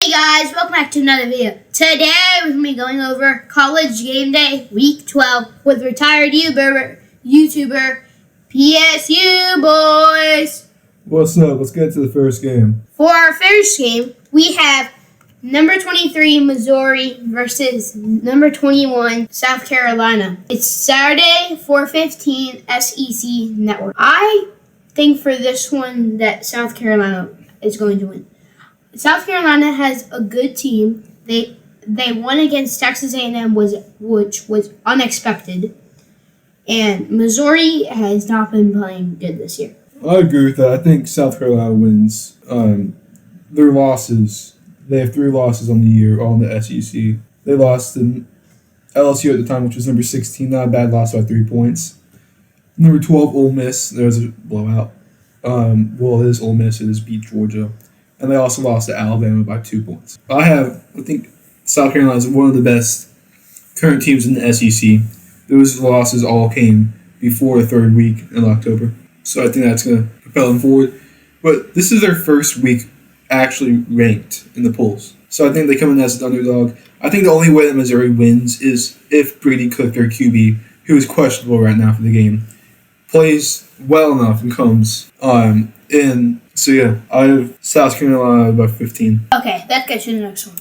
Hey guys, welcome back to another video. Today we're going to be going over College Game Day Week 12 with retired YouTuber PSU Boys. What's up? Let's get to the first game. For our first game, we have number 23 Missouri versus number 21 South Carolina. It's Saturday, 4:15 SEC Network. I think for this one that South Carolina is going to win. South Carolina has a good team. They won against Texas A&M, which was unexpected. And Missouri has not been playing good this year. I agree with that. I think South Carolina wins. Their losses, they have 3 losses on the year, all in the SEC. They lost to LSU at the time, which was number 16. Not a bad loss by 3 points. Number 12, Ole Miss. There was a blowout. It is Ole Miss. It is beat Georgia. And they also lost to Alabama by 2 points. I think South Carolina is one of the best current teams in the SEC. Those losses all came before the third week in October. So I think that's going to propel them forward. But this is their first week actually ranked in the polls. So I think they come in as an underdog. I think the only way that Missouri wins is if Brady Cook, their QB, who is questionable right now for the game, plays well enough and comes in. So yeah, I have South Carolina by 15. Okay, let's get to the next one.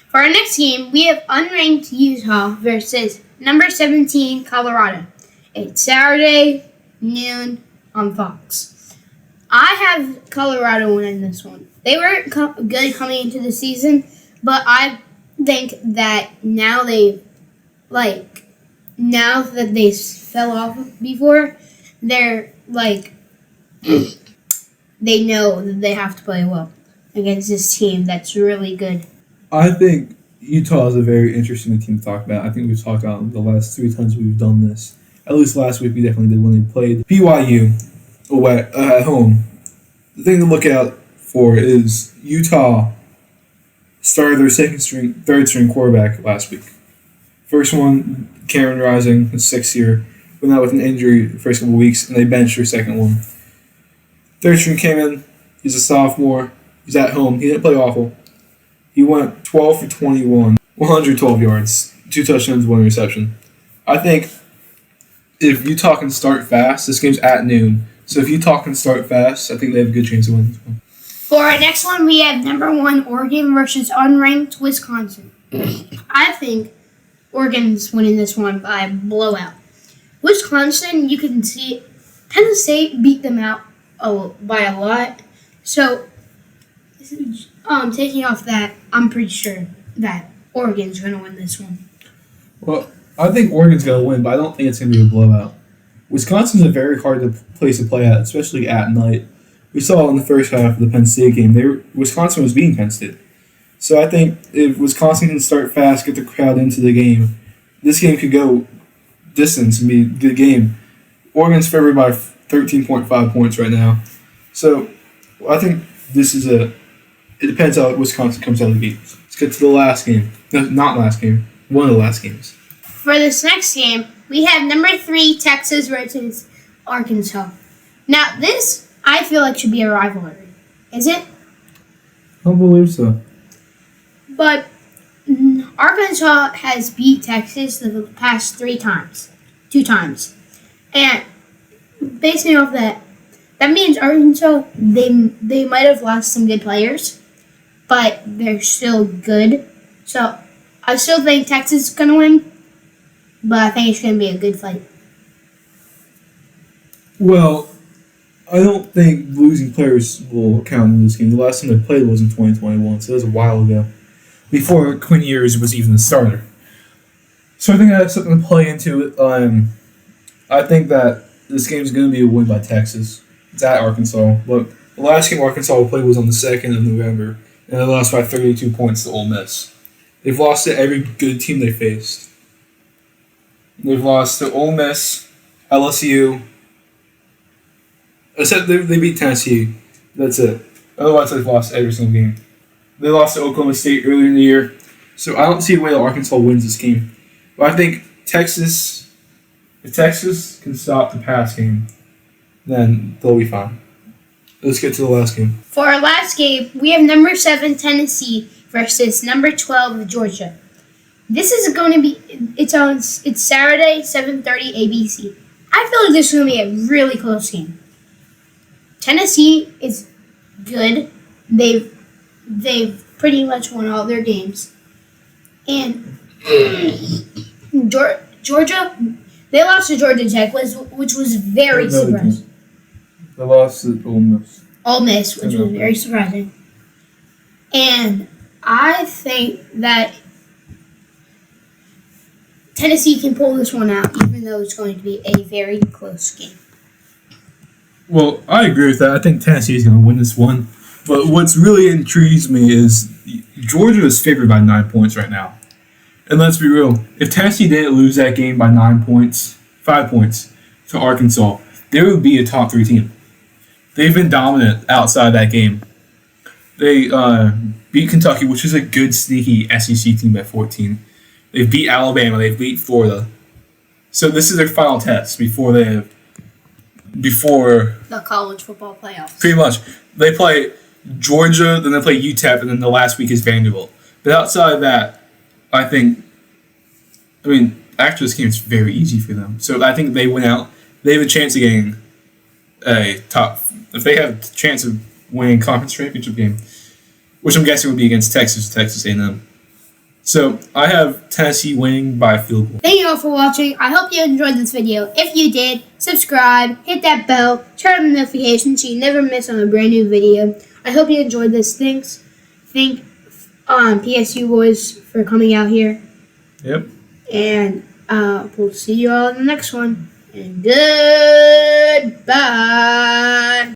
For our next game, we have unranked Utah versus number 17 Colorado. It's Saturday, noon on Fox. I have Colorado winning this one. They weren't good coming into the season, but I think that now that they fell off before, they're they know that they have to play well against this team that's really good. I think Utah is a very interesting team to talk about. I think we've talked about the last 3 times we've done this. At least last week we definitely did when they played BYU away at home. The thing to look out for is Utah started their third string quarterback last week. First one, Cameron Rising, the 6th year, went out with an injury the first couple of weeks, and they benched their second one. Third string came in. He's a sophomore. He's at home. He didn't play awful. He went 12 for 21, 112 yards, 2 touchdowns, 1 reception. I think if Utah can start fast, this game's at noon. So if Utah can start fast, I think they have a good chance of winning this one. For our next one, we have number 1 Oregon versus unranked Wisconsin. I think Oregon's winning this one by a blowout. Wisconsin, you can see Penn State beat them out by a lot. So, taking off that, I'm pretty sure that Oregon's going to win this one. Well, I think Oregon's going to win, but I don't think it's going to be a blowout. Wisconsin's a very hard place to play at, especially at night. We saw in the first half of the Penn State game, Wisconsin was beating Penn State. So I think if Wisconsin can start fast, get the crowd into the game, this game could go distance and be a good game. Oregon's favored by 13.5 points right now. So I think it depends how Wisconsin comes out of the gate. Let's get to the last game. No, not last game. One of the last games. For this next game, we have number 3 Texas versus Arkansas. Now this, I feel like, should be a rivalry. Is it? I don't believe so. But Arkansas has beat Texas the past 2 times. And basing off that means Arkansas, they might have lost some good players, but they're still good. So I still think Texas is going to win, but I think it's going to be a good fight. Well, I don't think losing players will count in this game. The last time they played was in 2021, so that was a while ago, before Quinn Ewers was even the starter. So I think I have something to play into it. I think that this game is going to be a win by Texas. It's at Arkansas. But the last game Arkansas played was on the 2nd of November, and they lost by 32 points to Ole Miss. They've lost to every good team they faced. They've lost to Ole Miss, LSU, except they beat Tennessee. That's it. Otherwise, they've lost every single game. They lost to Oklahoma State earlier in the year. So I don't see a way that Arkansas wins this game. But I think if Texas can stop the pass game, then they'll be fine. Let's get to the last game. For our last game, we have number 7 Tennessee versus number 12 Georgia. This is going to be it's Saturday 7:30 ABC. I feel like this is going to be a really close game. Tennessee is good. They've pretty much won all their games. And Georgia, they lost to Georgia Tech, which was very surprising. They lost to Ole Miss. Ole Miss, which was very surprising. And I think that Tennessee can pull this one out, even though it's going to be a very close game. Well, I agree with that. I think Tennessee is going to win this one. But what's really intrigues me is Georgia is favored by 9 points right now. And let's be real, if Tennessee didn't lose that game by 5 points to Arkansas, they would be a top 3 team. They've been dominant outside that game. They beat Kentucky, which is a good, sneaky SEC team by 14. They've beat Alabama. They've beat Florida. So this is their final test before the college football playoffs. Pretty much. They play Georgia, then they play UTEP, and then the last week is Vanderbilt. But outside of that, actually this game is very easy for them. So I think they win out. They have a chance of getting a top. If they have a chance of winning conference championship game, which I'm guessing would be against Texas A&M. So I have Tennessee winning by a field goal. Thank you all for watching. I hope you enjoyed this video. If you did, subscribe, hit that bell, turn on the notifications so you never miss on a brand new video. I hope you enjoyed this. Thank PSU boys for coming out here. Yep. And we'll see you all in the next one. And goodbye.